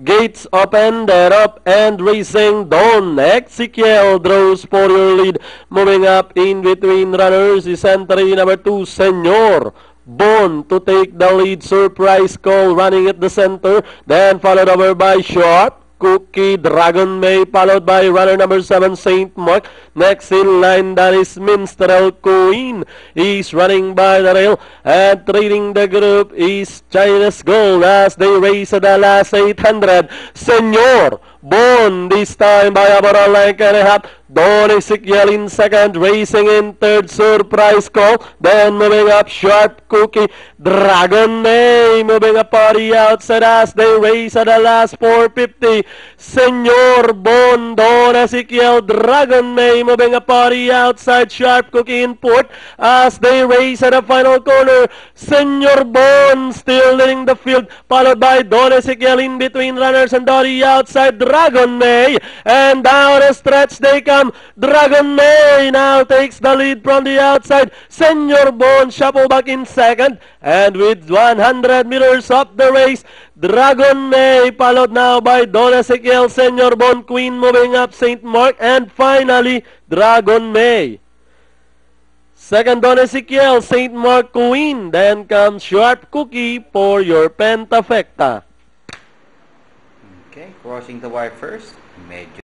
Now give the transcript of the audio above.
Gates open, they're up and racing. Don Ezekiel draws for your lead. Moving up in between runners is entry number 2, Senor Bon to take the lead. Surprise Call running at the center. Then followed over by Sharp Cookie, Dragon May, followed by runner number 7, St. Mark. Next in line, that is Minstrel Queen. He's running by the rail, and treating the group is China's Gold as they race at the last 800. Senor Bon, this time by about a length and a half. Don Ezekiel in second, racing in third, Surprise Call. Then moving up, Sharp Cookie, Dragon May, moving up on the outside as they race at the last 450. Senor Bon, Don Ezekiel, Dragon May, moving up on the outside, Sharp Cookie in fourth as they race at the final corner. Senor Bon still leading the field, followed by Don Ezekiel in between runners, and on the outside, Dragon May, and down the stretch they come. Dragon May now takes the lead from the outside. Senor Bon shuffle back in second, and with 100 meters of the race, Dragon May followed now by Don Ezekiel, Senor Bon, Queen moving up, St. Mark, and finally Dragon May. Second, Don Ezekiel, St. Mark, Queen. Then comes Sharp Cookie for your Pentafecta. Okay, crossing the wire first. Medyo